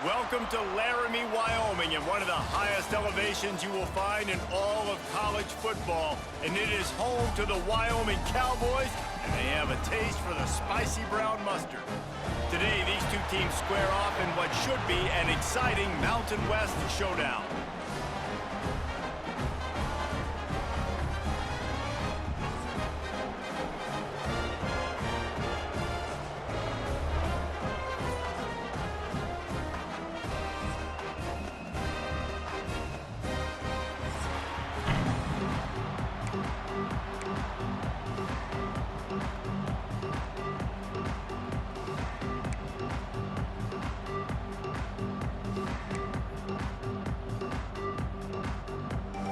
Welcome to Laramie, Wyoming, and one of the highest elevations you will find in all of college football. And it is home to the Wyoming Cowboys, and they have a taste for the spicy brown mustard. Today, these two teams square off in what should be an exciting Mountain West showdown.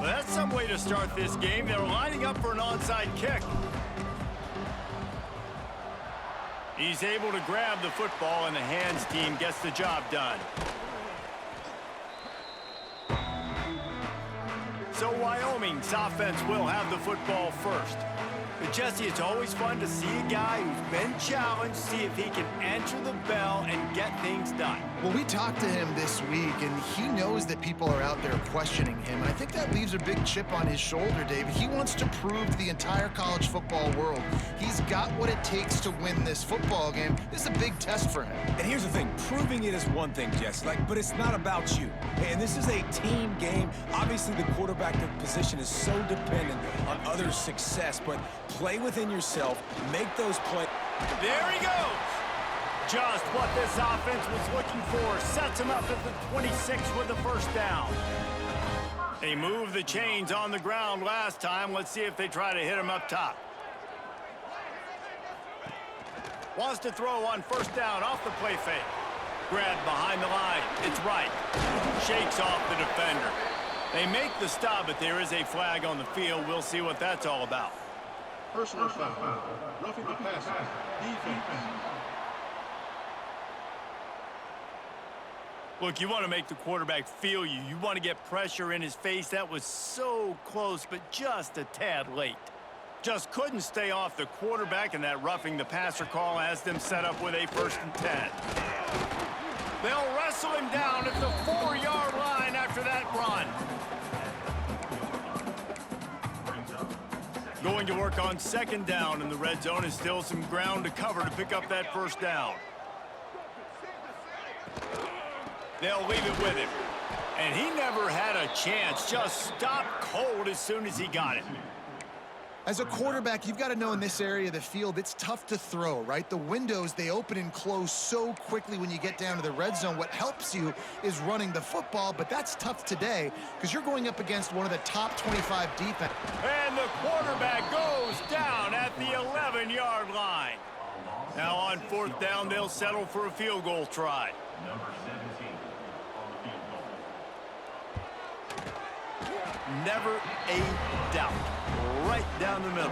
That's some way to start this game. They're lining up for an onside kick. He's able to grab the football, and the hands team gets the job done. So Wyoming's offense will have the football first. But Jesse, it's always fun to see a guy who's been challenged, see if he can answer the bell and get things done. Well, we talked to him this week, and he knows that people are out there questioning him. And I think that leaves a big chip on his shoulder, David. He wants to prove to the entire college football world he's got what it takes to win this football game. This is a big test for him. And here's the thing, proving it is one thing, Jess, but it's not about you. And this is a team game. Obviously, the quarterback position is so dependent on others' success, but play within yourself, make those plays. There he goes. Just what this offense was looking for. Sets him up at the 26 with the first down. They moved the chains on the ground last time. Let's see if they try to hit him up top. Wants to throw on first down off the play fake. Grabbed behind the line. It's right. Shakes off the defender. They make the stop, but there is a flag on the field. We'll see what that's all about. Personal foul. Roughing the passer. Defense. Look, you want to make the quarterback feel you. You want to get pressure in his face. That was so close, but just a tad late. Just couldn't stay off the quarterback, and that roughing the passer call has them set up with a 1st and 10. They'll wrestle him down at the 4-yard line after that run. Going to work on 2nd down in the red zone, is still some ground to cover to pick up that 1st down. They'll leave it with him. And he never had a chance. Just stopped cold as soon as he got it. As a quarterback, you've got to know in this area of the field, it's tough to throw, right? The windows, they open and close so quickly when you get down to the red zone. What helps you is running the football, but that's tough today because you're going up against one of the top 25 defense. And the quarterback goes down at the 11-yard line. Now on 4th down, they'll settle for a field goal try. Number 17 on the field goal. Never a doubt. Right down the middle.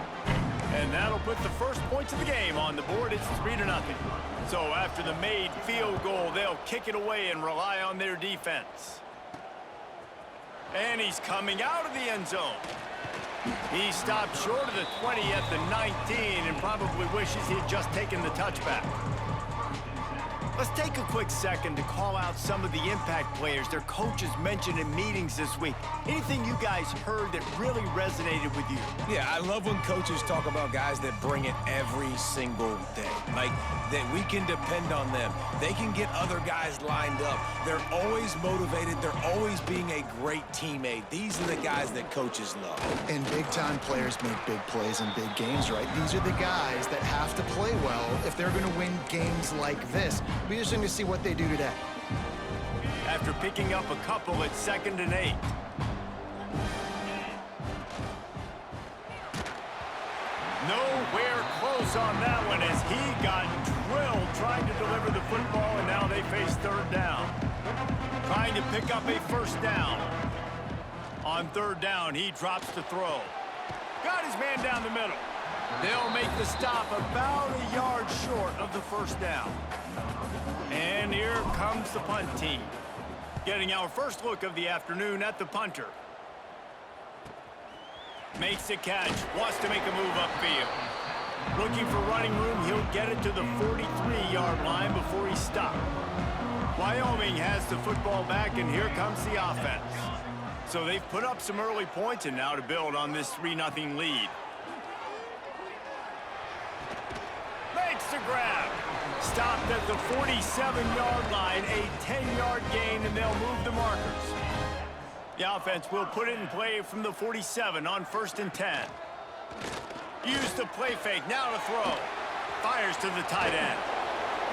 And that'll put the first points of the game on the board. It's 3-0. So after the made field goal, they'll kick it away and rely on their defense. And he's coming out of the end zone. He stopped short of the 20 at the 19 and probably wishes he had just taken the touchback. Let's take a quick second to call out some of the impact players their coaches mentioned in meetings this week. Anything you guys heard that really resonated with you? Yeah, I love when coaches talk about guys that bring it every single day. Like, that we can depend on them. They can get other guys lined up. They're always motivated. They're always being a great teammate. These are the guys that coaches love. And big-time players make big plays in big games, right? These are the guys that have to play well if they're going to win games like this. It'll be interesting to see what they do today. After picking up a couple at 2nd and 8. Nowhere close on that one as he got drilled trying to deliver the football, and now they face 3rd down. Trying to pick up a 1st down. On 3rd down, he drops to throw. Got his man down the middle. They'll make the stop about a yard short of the 1st down. And here comes the punt team. Getting our first look of the afternoon at the punter. Makes the catch, wants to make a move upfield. Looking for running room, he'll get it to the 43-yard line before he stopped. Wyoming has the football back, and here comes the offense. So they've put up some early points, and now to build on this 3-0 lead. Makes the grab. Stopped at the 47-yard line, a 10-yard gain, and they'll move the markers. The offense will put it in play from the 47 on 1st and 10. Use the play fake, now to throw. Fires to the tight end.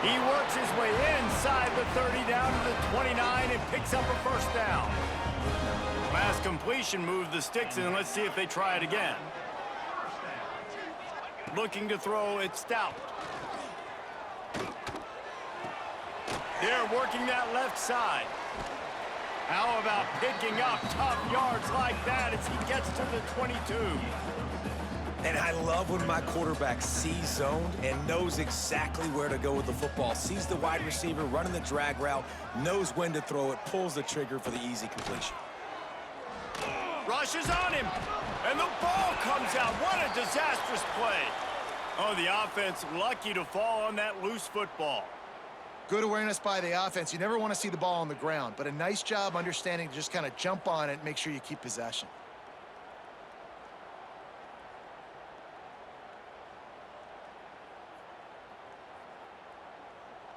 He works his way inside the 30 down to the 29 and picks up a first down. Last completion moved the sticks, and let's see if they try it again. Looking to throw, it's Stout. They're working that left side. How about picking up tough yards like that as he gets to the 22? And I love when my quarterback sees zoned and knows exactly where to go with the football. Sees the wide receiver running the drag route, knows when to throw it, pulls the trigger for the easy completion. Rushes on him, and the ball comes out. What a disastrous play. Oh, the offense lucky to fall on that loose football. Good awareness by the offense. You never want to see the ball on the ground, but a nice job understanding to just kind of jump on it and make sure you keep possession.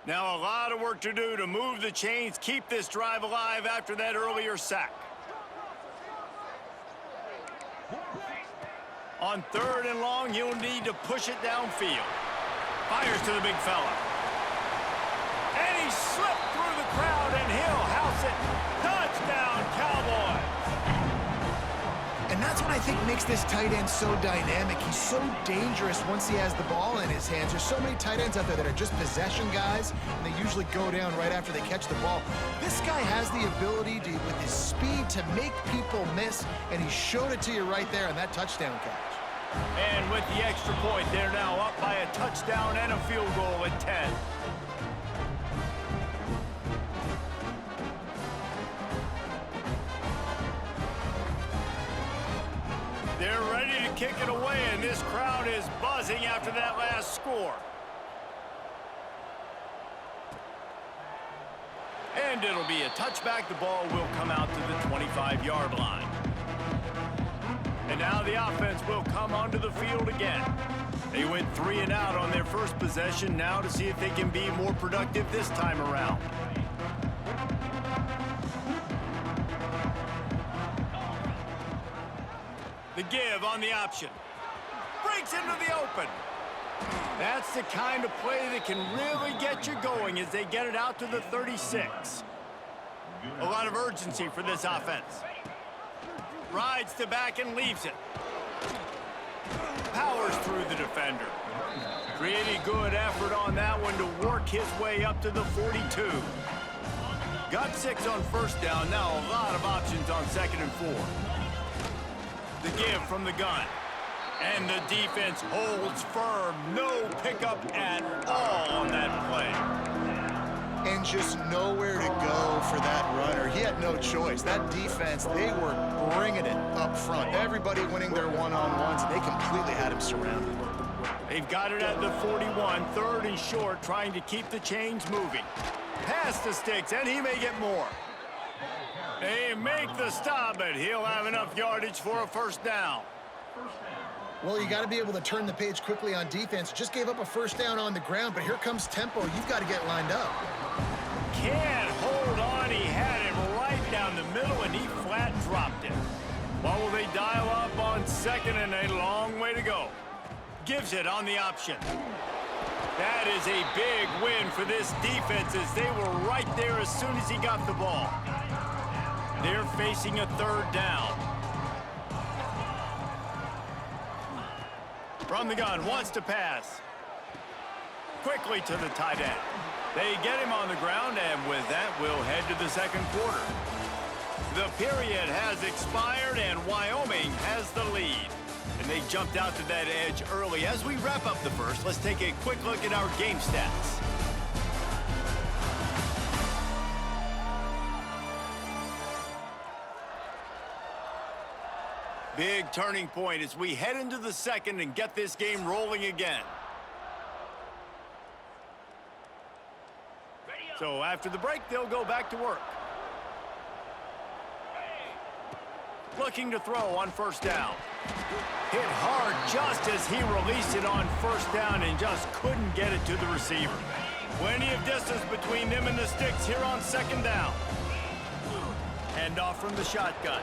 Now a lot of work to do to move the chains, keep this drive alive after that earlier sack. On 3rd and long, he'll need to push it downfield. Fires to the big fella. And he slipped through the crowd, and he'll house it. Touchdown, Cowboys! And that's what I think makes this tight end so dynamic. He's so dangerous once he has the ball in his hands. There's so many tight ends out there that are just possession guys, and they usually go down right after they catch the ball. This guy has the ability to, with his speed, to make people miss, and he showed it to you right there in that touchdown catch. And with the extra point, they're now up by a touchdown and a field goal at 10. They're ready to kick it away, and this crowd is buzzing after that last score. And it'll be a touchback. The ball will come out to the 25-yard line. And now the offense will come onto the field again. They went 3 and out on their first possession, now to see if they can be more productive this time around. The give on the option. Breaks into the open. That's the kind of play that can really get you going as they get it out to the 36. A lot of urgency for this offense. Rides to back and leaves it. Powers through the defender. Pretty good effort on that one to work his way up to the 42. Got 6 on first down. Now a lot of options on 2nd and 4. The give from the gun. And the defense holds firm. No pickup at all on that play. And just nowhere to go for that runner. He had no choice. That defense, they were bringing it up front. Everybody winning their one-on-ones, and they completely had him surrounded. They've got it at the 41, 3rd and short, trying to keep the chains moving. Past the sticks, and he may get more. They make the stop, but he'll have enough yardage for a first down. Well, you got to be able to turn the page quickly on defense. Just gave up a first down on the ground, but here comes tempo. You've got to get lined up. Can't hold on. He had him right down the middle, and he flat dropped it. What will they dial up on 2nd and a long way to go? Gives it on the option. That is a big win for this defense as they were right there as soon as he got the ball. They're facing a 3rd down. From the gun, wants to pass. Quickly to the tight end. They get him on the ground, and with that, we'll head to the 2nd quarter. The period has expired, and Wyoming has the lead. And they jumped out to that edge early. As we wrap up the first, let's take a quick look at our game stats. Big turning point as we head into the second and get this game rolling again. So after the break, they'll go back to work. Looking to throw on first down. Hit hard just as he released it on first down and just couldn't get it to the receiver. Plenty of distance between them and the sticks here on second down. Handoff from the shotgun.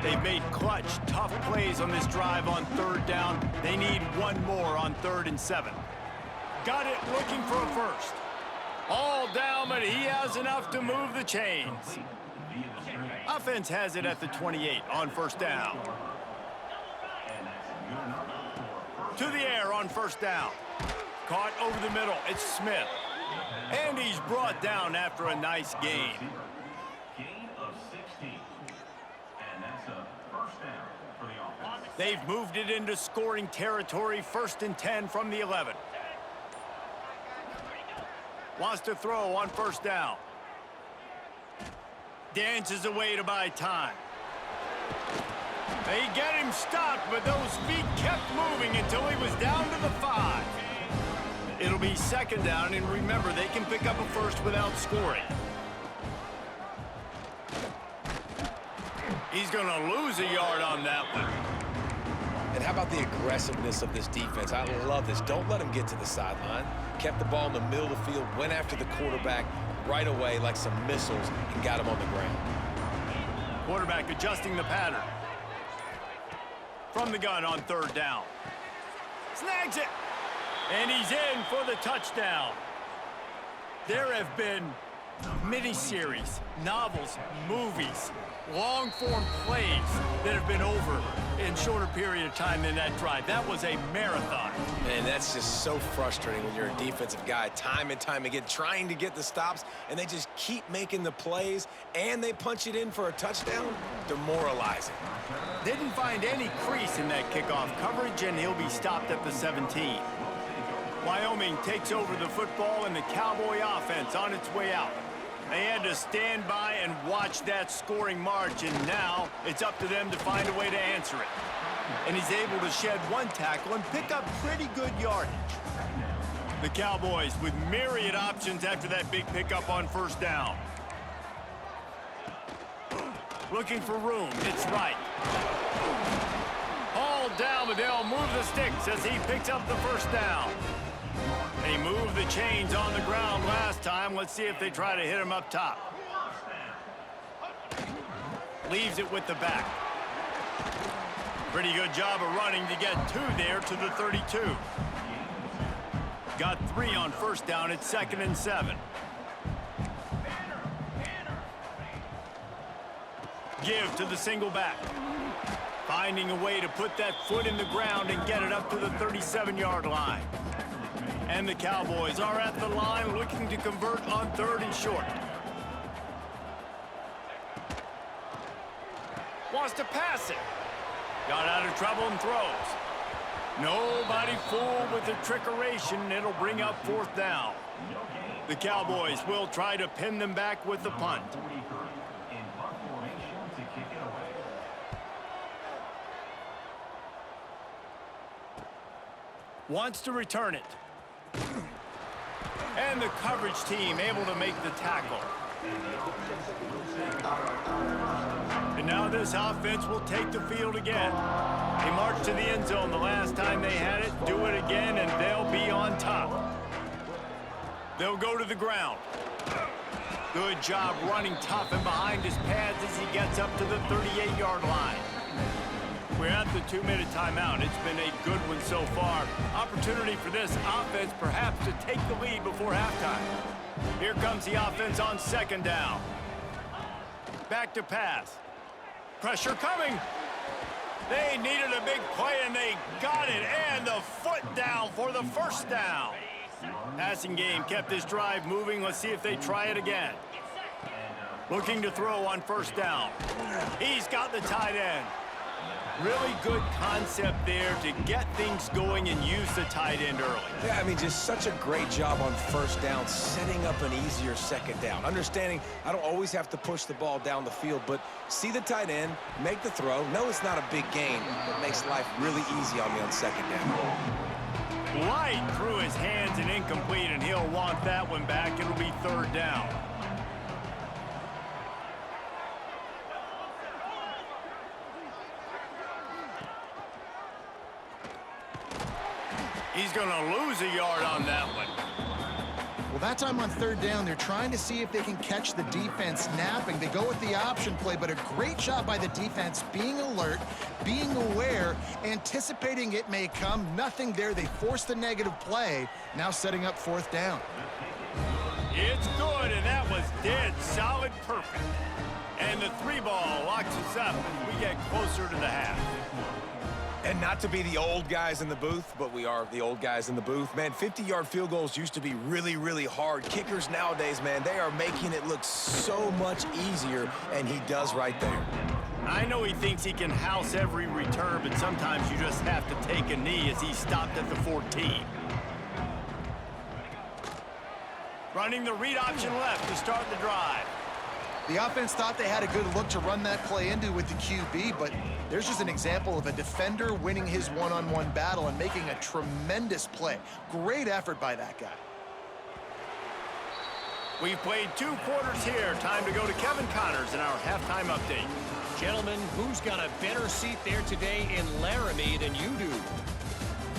They've made clutch, tough plays on this drive on third down. They need one more on 3rd and 7. Got it, looking for a first. All down, but he has enough to move the chains. Offense has it at the 28 on first down. To the air on first down. Caught over the middle, it's Smith. And he's brought down after a nice gain. They've moved it into scoring territory, 1st and 10 from the 11. Wants to throw on first down. Dances away to buy time. They get him stopped, but those feet kept moving until he was down to the 5. It'll be second down, and remember, they can pick up a first without scoring. He's going to lose a yard on that one. And how about the aggressiveness of this defense? I love this. Don't let him get to the sideline. Kept the ball in the middle of the field, went after the quarterback right away like some missiles and got him on the ground. Quarterback adjusting the pattern. From the gun on third down. Snags it. And he's in for the touchdown. There have been miniseries, novels, movies, long-form plays that have been over in shorter period of time than that drive. That was a marathon. And that's just so frustrating when you're a defensive guy, time and time again, trying to get the stops, and they just keep making the plays, and they punch it in for a touchdown. Demoralizing. Didn't find any crease in that kickoff coverage, and he'll be stopped at the 17. Wyoming takes over the football, and the Cowboy offense on its way out. They had to stand by and watch that scoring march, and now it's up to them to find a way to answer it. And he's able to shed one tackle and pick up pretty good yardage. The Cowboys with myriad options after that big pickup on first down. Looking for room, it's right. All down, but they'll move the sticks as he picks up the first down. They moved the chains on the ground last time. Let's see if they try to hit him up top. Leaves it with the back. Pretty good job of running to get 2 there to the 32. Got 3 on first down at 2nd and 7. Give to the single back. Finding a way to put that foot in the ground and get it up to the 37-yard line. And the Cowboys are at the line looking to convert on 3rd and short. Wants to pass it. Got out of trouble and throws. Nobody fooled with the trickeration. It'll bring up 4th down. The Cowboys will try to pin them back with the punt. Wants to return it. And the coverage team able to make the tackle. And now this offense will take the field again. They marched to the end zone the last time they had it. Do it again, and they'll be on top. They'll go to the ground. Good job running tough and behind his pads as he gets up to the 38-yard line. We're at the 2-minute timeout. It's been a good one so far. Opportunity for this offense perhaps to take the lead before halftime. Here comes the offense on 2nd down. Back to pass. Pressure coming. They needed a big play, and they got it. And the foot down for the first down. Passing game kept this drive moving. Let's see if they try it again. Looking to throw on first down. He's got the tight end. Really good concept there to get things going and use the tight end early. Yeah, I mean, just such a great job on first down, setting up an easier second down. Understanding I don't always have to push the ball down the field, but see the tight end, make the throw. No, it's not a big gain, but makes life really easy on me on second down. Light through his hands and incomplete, and he'll want that one back. It'll be third down. He's going to lose a yard on that one. Well, that time on third down, they're trying to see if they can catch the defense napping. They go with the option play, but a great job by the defense being alert, being aware, anticipating it may come. Nothing there. They force the negative play, now setting up fourth down. It's good, and that was dead solid perfect. And the 3-ball locks us up as we get closer to the half. And not to be the old guys in the booth, but we are the old guys in the booth. Man, 50-yard field goals used to be really, really hard. Kickers nowadays, man, they are making it look so much easier, and he does right there. I know he thinks he can house every return, but sometimes you just have to take a knee as he stopped at the 14. Running the read option left to start the drive. The offense thought they had a good look to run that play into with the QB, but there's just an example of a defender winning his one-on-one battle and making a tremendous play. Great effort by that guy. We've played 2 quarters here. Time to go to Kevin Connors in our halftime update. Gentlemen, who's got a better seat there today in Laramie than you do?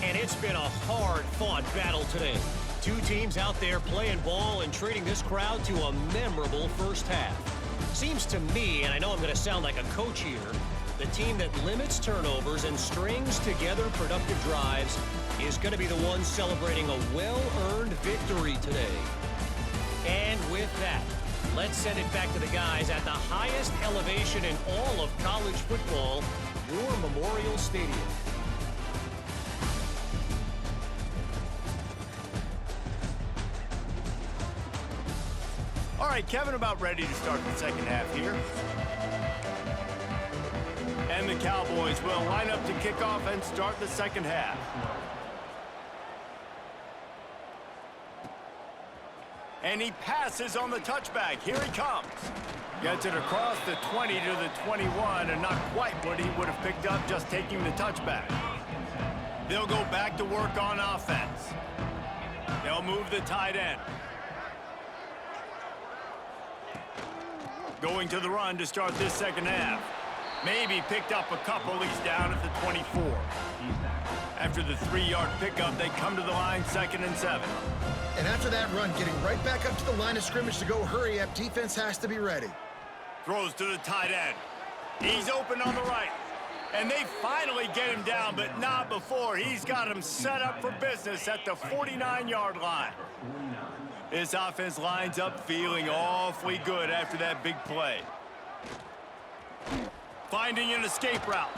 And it's been a hard-fought battle today. 2 teams out there playing ball and treating this crowd to a memorable first half. Seems to me, and I know I'm going to sound like a coach here, the team that limits turnovers and strings together productive drives is going to be the one celebrating a well-earned victory today. And with that, let's send it back to the guys at the highest elevation in all of college football, War Memorial Stadium. All right, Kevin, about ready to start the second half here. And the Cowboys will line up to kick off and start the second half. And he passes on the touchback. Here he comes. Gets it across the 20 to the 21, and not quite what he would have picked up just taking the touchback. They'll go back to work on offense. They'll move the tight end. Going to the run to start this second half. Maybe picked up a couple. He's down at the 24. After the 3-yard pickup, they come to the line 2nd and 7. And after that run, getting right back up to the line of scrimmage to go hurry up, defense has to be ready. Throws to the tight end. He's open on the right. And they finally get him down, but not before. He's got him set up for business at the 49-yard line. This offense lines up feeling awfully good after that big play. Finding an escape route.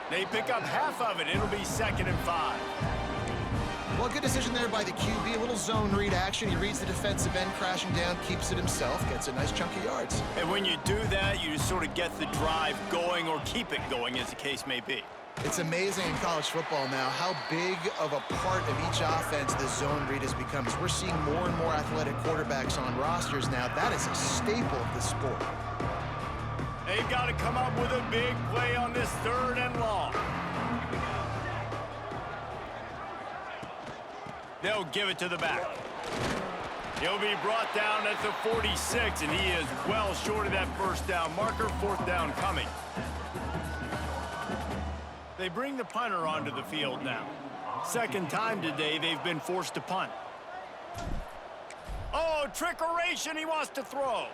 They pick up half of it. It'll be 2nd and 5. Well, good decision there by the QB. A little zone read action. He reads the defensive end crashing down, keeps it himself, gets a nice chunk of yards. And when you do that, you just sort of get the drive going or keep it going, as the case may be. It's amazing in college football now how big of a part of each offense the zone read has become. As we're seeing more and more athletic quarterbacks on rosters now, that is a staple of the sport. They've got to come up with a big play on this 3rd and long. They'll give it to the back. He'll be brought down at the 46, and he is well short of that first down marker. 4th down coming. They bring the punter onto the field now. 2nd time today they've been forced to punt. Oh, trickeration, he wants to throw.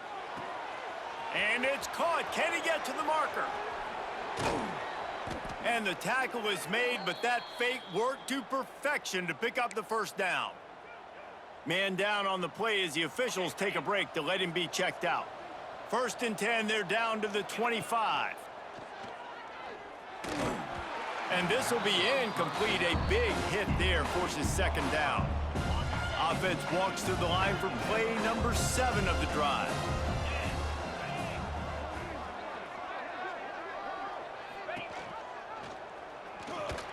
And it's caught. Can he get to the marker? And the tackle is made, but that fake worked to perfection to pick up the first down. Man down on the play as the officials take a break to let him be checked out. 1st and 10, they're down to the 25. And this will be incomplete. A big hit there forces 2nd down. Offense walks through the line for play number 7 of the drive.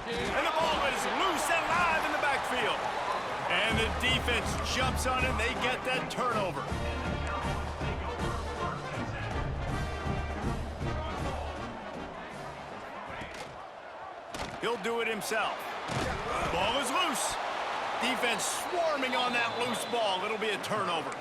And the ball is loose and live in the backfield. And the defense jumps on it, and they get that turnover. He'll do it himself. Ball is loose. Defense swarming on that loose ball. It'll be a turnover.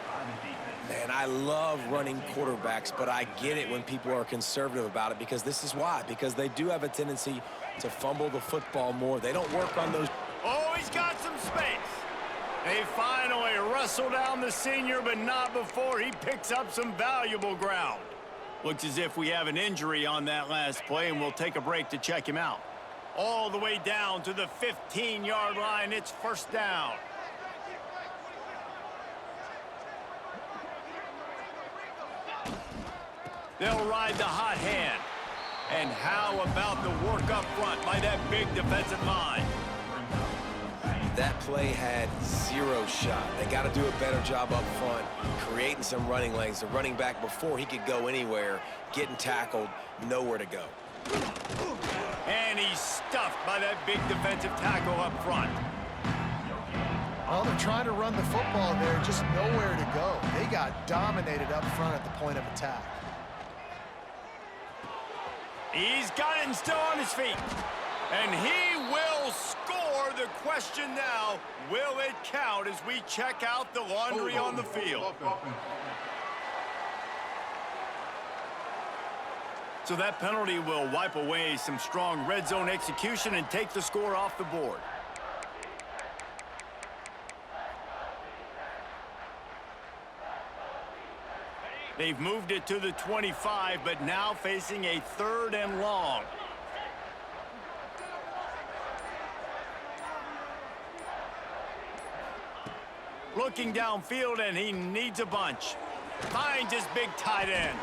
Man, I love running quarterbacks, but I get it when people are conservative about it because this is why. Because they do have a tendency to fumble the football more. They don't work on those. Oh, he's got some space. They finally wrestle down the senior, but not before he picks up some valuable ground. Looks as if we have an injury on that last play, and we'll take a break to check him out. All the way down to the 15-yard line. It's first down. They'll ride the hot hand. And how about the work up front by that big defensive line? That play had zero shot. They got to do a better job up front, creating some running lanes. The running back, before he could go anywhere, getting tackled, nowhere to go. And he's stuffed by that big defensive tackle up front. Well, they're trying to run the football there, just nowhere to go. They got dominated up front at the point of attack. He's got it and still on his feet. And he will score. The question now, will it count as we check out the laundry on the field? So that penalty will wipe away some strong red zone execution and take the score off the board. They've moved it to the 25, but now facing a 3rd and long. Looking downfield, and he needs a bunch. Finds his big tight end.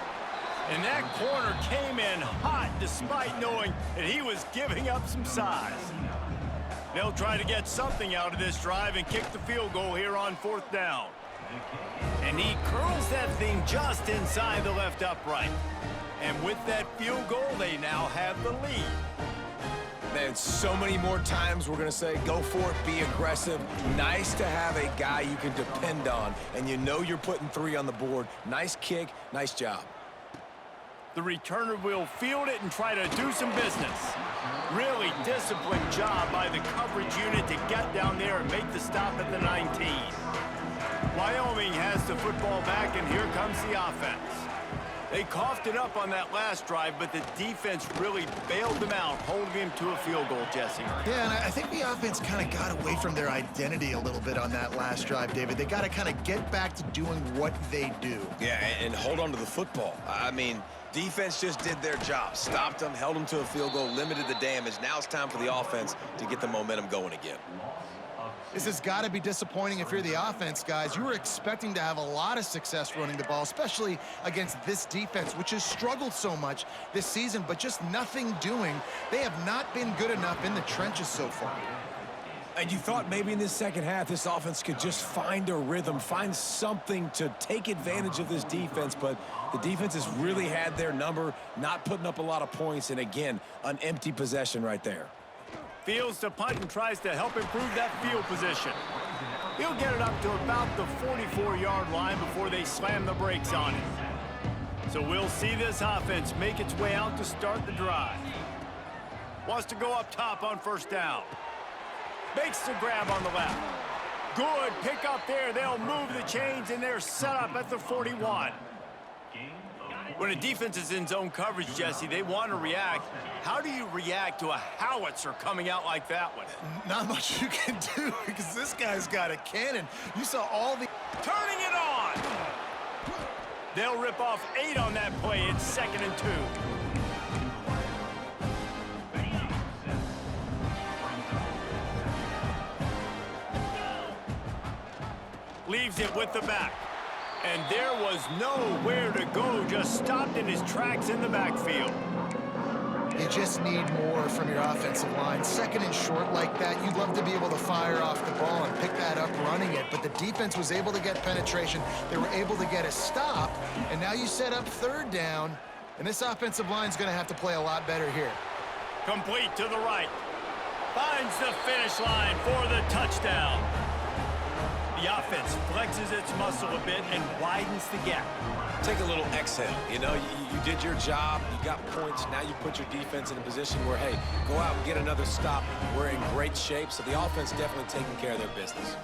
And that corner came in hot despite knowing that he was giving up some size. They'll try to get something out of this drive and kick the field goal here on 4th down. And he curls that thing just inside the left upright. And with that field goal, they now have the lead. Man, so many more times we're going to say, go for it, be aggressive. Nice to have a guy you can depend on, and you know you're putting 3 on the board. Nice kick, nice job. The returner will field it and try to do some business. Really disciplined job by the coverage unit to get down there and make the stop at the 19. Wyoming has the football back, and here comes the offense. They coughed it up on that last drive, but the defense really bailed them out, holding him to a field goal, Jesse. Yeah, and I think the offense kind of got away from their identity a little bit on that last drive, David. They got to kind of get back to doing what they do. Yeah, and hold on to the football. I mean, defense just did their job. Stopped them, held them to a field goal, limited the damage. Now it's time for the offense to get the momentum going again. This has got to be disappointing if you're the offense, guys. You were expecting to have a lot of success running the ball, especially against this defense, which has struggled so much this season, but just nothing doing. They have not been good enough in the trenches so far. And you thought maybe in this second half, this offense could just find a rhythm, find something to take advantage of this defense, but the defense has really had their number, not putting up a lot of points, and again, an empty possession right there. Fields to punt and tries to help improve that field position. He'll get it up to about the 44-yard line before they slam the brakes on it. So we'll see this offense make its way out to start the drive. Wants to go up top on 1st down. Makes the grab on the left. Good pick up there. They'll move the chains, and they're set up at the 41. When a defense is in zone coverage, Jesse, they want to react. How do you react to a howitzer coming out like that one? Not much you can do because this guy's got a cannon. You saw all the... Turning it on! They'll rip off 8 on that play. It's 2nd and 2. Leaves it with the back. And there was nowhere to go, just stopped in his tracks in the backfield. You just need more from your offensive line. 2nd and short like that, you'd love to be able to fire off the ball and pick that up running it, but the defense was able to get penetration. They were able to get a stop, and now you set up 3rd down, and this offensive line's going to have to play a lot better here. Complete to the right. Finds the finish line for the touchdown. The offense flexes its muscle a bit and widens the gap. Take a little exhale. You know, you did your job. You got points. Now you put your defense in a position where, hey, go out and get another stop. We're in great shape, so the offense definitely taking care of their business.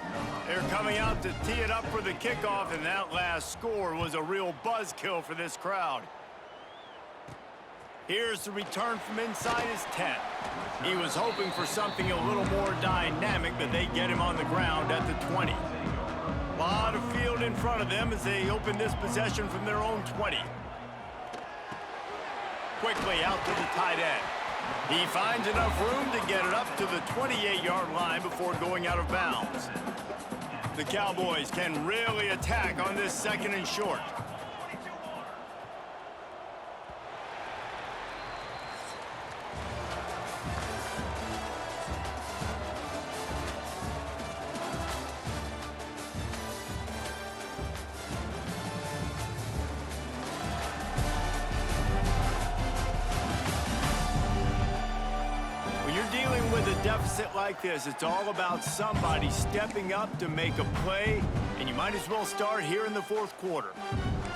They're coming out to tee it up for the kickoff, and that last score was a real buzzkill for this crowd. Here's the return from inside his 10. He was hoping for something a little more dynamic, but they get him on the ground at the 20. A lot of field in front of them as they open this possession from their own 20. Quickly out to the tight end. He finds enough room to get it up to the 28-yard line before going out of bounds. The Cowboys can really attack on this 2nd and short. Deficit like this, it's all about somebody stepping up to make a play, and you might as well start here in the 4th quarter.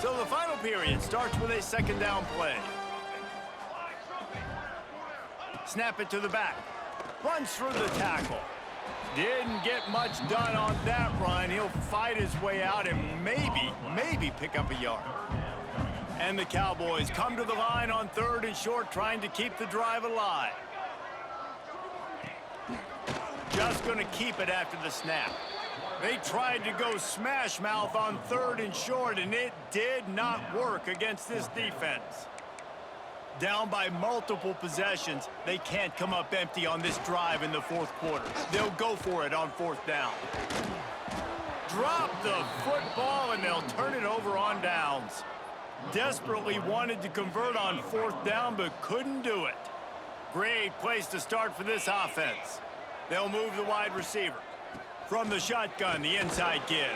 So the final period starts with a 2nd down play. Snap it to the back. Runs through the tackle. Didn't get much done on that run. He'll fight his way out and maybe pick up a yard. And the Cowboys come to the line on 3rd and short, trying to keep the drive alive. Just going to keep it after the snap. They tried to go smash mouth on 3rd and short, and it did not work against this defense. Down by multiple possessions, they can't come up empty on this drive in the 4th quarter. They'll go for it on 4th down. Drop the football, and they'll turn it over on downs. Desperately wanted to convert on 4th down, but couldn't do it. Great place to start for this offense. They'll move the wide receiver. From the shotgun, the inside give.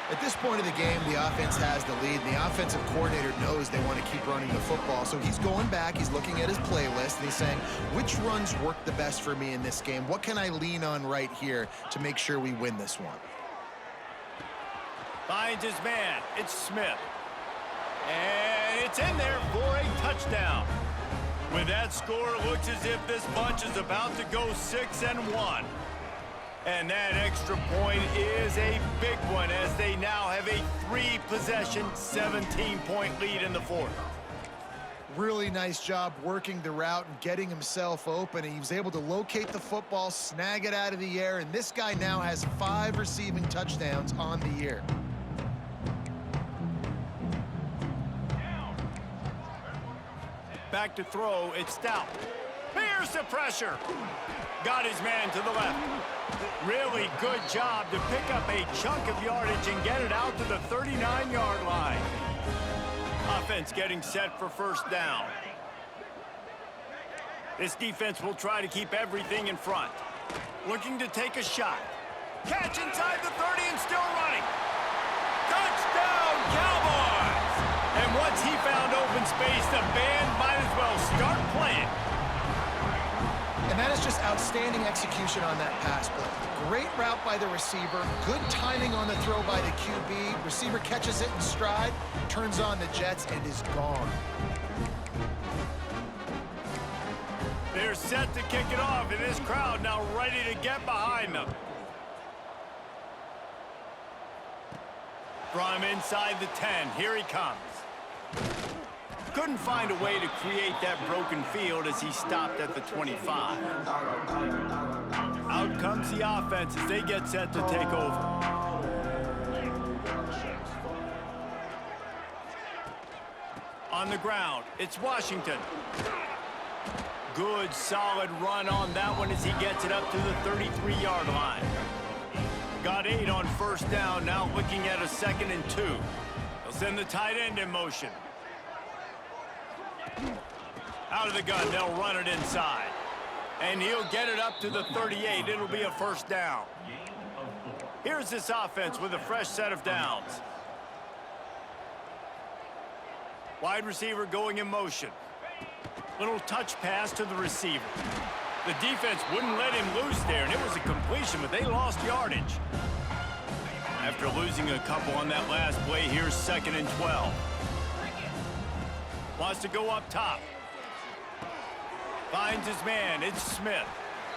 At this point of the game, the offense has the lead, and the offensive coordinator knows they want to keep running the football. So he's going back, he's looking at his playlist, and he's saying, which runs work the best for me in this game? What can I lean on right here to make sure we win this one? Finds his man. It's Smith. And it's in there for a touchdown. With that score, it looks as if this bunch is about to go 6-1. And that extra point is a big one as they now have a 3-possession, 17-point lead in the 4th. Really nice job working the route and getting himself open. He was able to locate the football, snag it out of the air, and this guy now has 5 receiving touchdowns on the year. Back to throw, it's Stout. Here's the pressure. Got his man to the left. Really good job to pick up a chunk of yardage and get it out to the 39-yard line. Offense getting set for 1st down. This defense will try to keep everything in front. Looking to take a shot. Catch inside the 30 and still running. Touchdown, Cowboys! And once he found open space, the band might as well start playing. And that is just outstanding execution on that pass play. Great route by the receiver, good timing on the throw by the QB. Receiver catches it in stride, turns on the jets, and is gone. They're set to kick it off, and this crowd now ready to get behind them. From inside the 10, here he comes. Couldn't find a way to create that broken field as he stopped at the 25. Out comes the offense as they get set to take over. On the ground, it's Washington. Good, solid run on that one as he gets it up to the 33-yard line. Got 8 on 1st down, now looking at a 2nd and 2. They'll send the tight end in motion. Out of the gun, they'll run it inside. And he'll get it up to the 38. It'll be a 1st down. Here's this offense with a fresh set of downs. Wide receiver going in motion. Little touch pass to the receiver. The defense wouldn't let him loose there, and it was a completion, but they lost yardage. After losing a couple on that last play, here's 2nd and 12. Wants to go up top. Finds his man. It's Smith.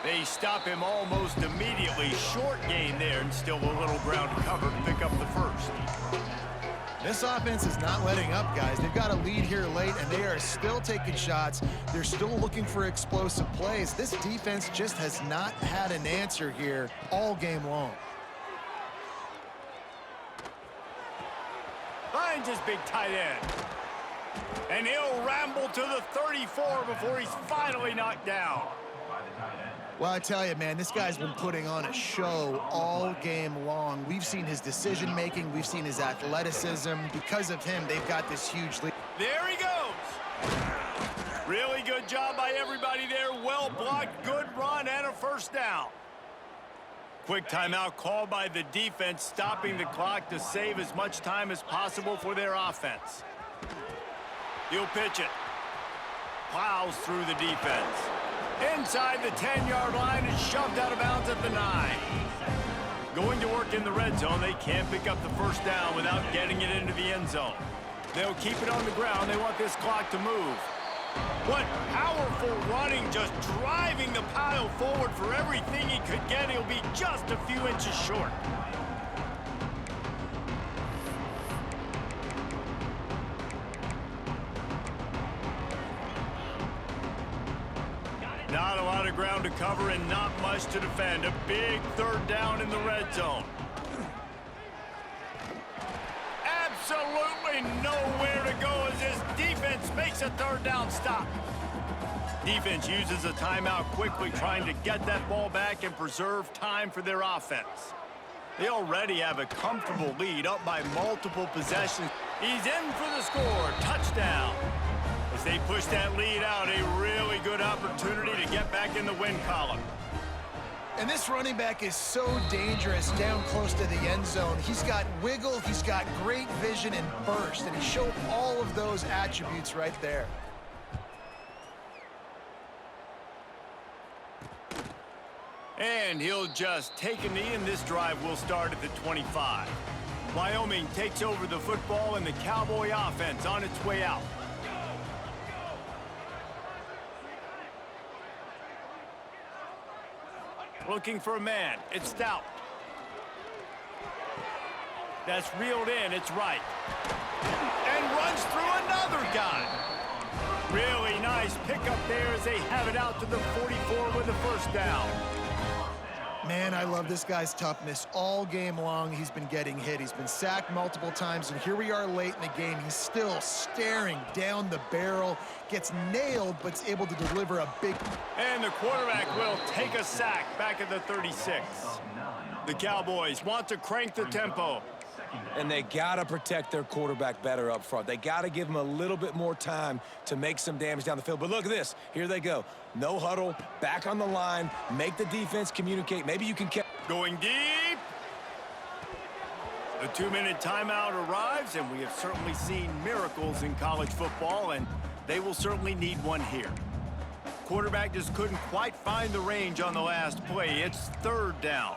They stop him almost immediately. Short gain there, and still a little ground to cover to pick up the first. This offense is not letting up, guys. They've got a lead here late, and they are still taking shots. They're still looking for explosive plays. This defense just has not had an answer here all game long. Finds his big tight end. And he'll ramble to the 34 before he's finally knocked down. Well, I tell you, man, this guy's been putting on a show all game long. We've seen his decision-making. We've seen his athleticism. Because of him, they've got this huge lead. There he goes. Really good job by everybody there. Well blocked, good run, and a first down. Quick timeout called by the defense, stopping the clock to save as much time as possible for their offense. He'll pitch it. Plows through the defense. Inside the 10-yard line and shoved out of bounds at the 9. Going to work in the red zone, they can't pick up the first down without getting it into the end zone. They'll keep it on the ground. They want this clock to move. What powerful running, just driving the pile forward for everything he could get. He'll be just a few inches short. Not a lot of ground to cover and not much to defend. A big 3rd down in the red zone. Absolutely nowhere to go as this defense makes a 3rd down stop. Defense uses a timeout quickly, trying to get that ball back and preserve time for their offense. They already have a comfortable lead, up by multiple possessions. He's in for the score. Touchdown. As they push that lead out, a really good opportunity to get back in the win column. And this running back is so dangerous down close to the end zone. He's got wiggle, he's got great vision and burst, and he showed all of those attributes right there. And he'll just take a knee, and this drive will start at the 25. Wyoming takes over the football, and the Cowboy offense on its way out. Looking for a man. It's Stout. That's reeled in. It's right. And runs through another guy. Really nice pickup there as they have it out to the 44 with the first down. Man, I love this guy's toughness. All game long, he's been getting hit. He's been sacked multiple times, and here we are late in the game. He's still staring down the barrel, gets nailed, but is able to deliver a big... And the quarterback will take a sack back at the 36. The Cowboys want to crank the tempo. And they got to protect their quarterback better up front. They got to give him a little bit more time to make some damage down the field. But look at this. Here they go. No huddle, back on the line, make the defense communicate. Maybe you can... Going deep. The 2-minute timeout arrives, and we have certainly seen miracles in college football, and they will certainly need one here. Quarterback just couldn't quite find the range on the last play. It's 3rd down.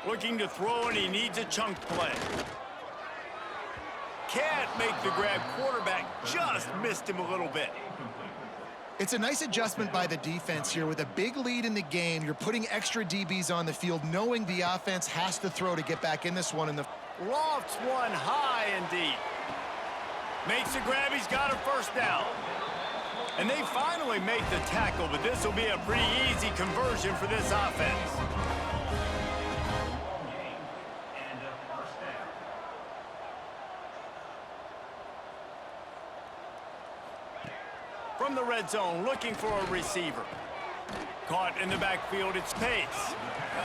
Looking to throw, and he needs a chunk play. Can't make the grab. Quarterback just missed him a little bit. It's a nice adjustment by the defense here. With a big lead in the game, you're putting extra DBs on the field, knowing the offense has to throw to get back in this one. In the Lofts one high and deep. Makes the grab. He's got a first down. And they finally make the tackle, but this will be a pretty easy conversion for this offense. From the red zone, looking for a receiver. Caught in the backfield, it's Pace.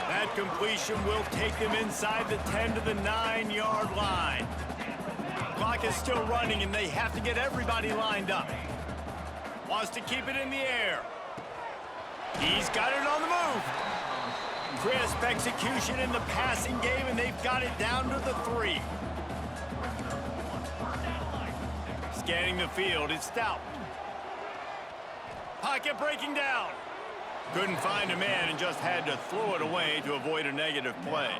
That completion will take them inside the 10 to the 9-yard line. Clock is still running, and they have to get everybody lined up. Wants to keep it in the air. He's got it on the move. Crisp execution in the passing game, and they've got it down to the 3. Scanning the field, it's Stout. Pocket breaking down. Couldn't find a man and just had to throw it away to avoid a negative play.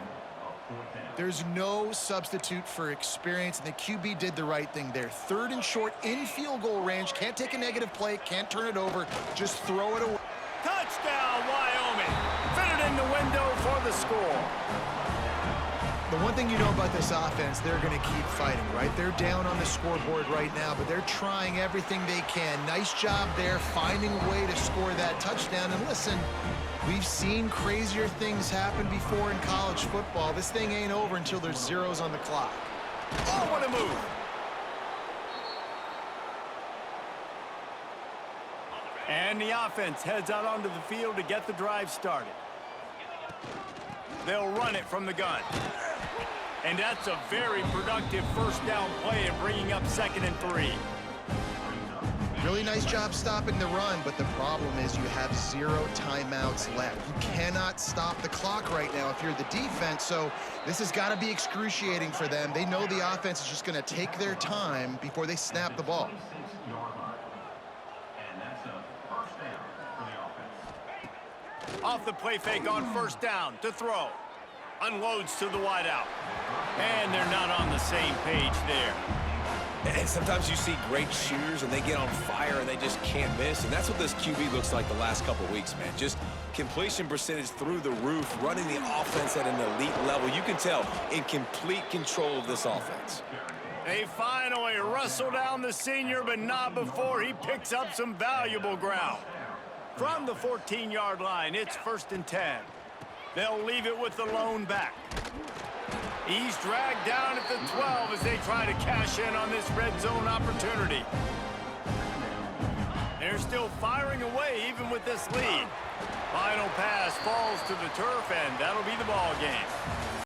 There's no substitute for experience, and the QB did the right thing there. 3rd and short in field goal range. Can't take a negative play, can't turn it over, just throw it away. Touchdown, Wyoming! Fitted in the window for the score. The one thing you know about this offense, they're going to keep fighting, right? They're down on the scoreboard right now, but they're trying everything they can. Nice job there, finding a way to score that touchdown. And listen, we've seen crazier things happen before in college football. This thing ain't over until there's zeros on the clock. Oh, what a move! And the offense heads out onto the field to get the drive started. They'll run it from the gun. And that's a very productive first down play and bringing up 2nd and 3. Really nice job stopping the run, but the problem is you have 0 timeouts left. You cannot stop the clock right now if you're the defense, so this has got to be excruciating for them. They know the offense is just going to take their time before they snap the ball. Off the play fake on first down to throw. Unloads to the wideout. And they're not on the same page there. And sometimes you see great shooters and they get on fire and they just can't miss. And that's what this QB looks like the last couple weeks, man. Just completion percentage through the roof, running the offense at an elite level. You can tell in complete control of this offense. They finally wrestle down the senior, but not before he picks up some valuable ground. From the 14-yard line, it's 1st and 10. They'll leave it with the lone back. He's dragged down at the 12 as they try to cash in on this red zone opportunity. They're still firing away even with this lead. Final pass falls to the turf, and that'll be the ball game.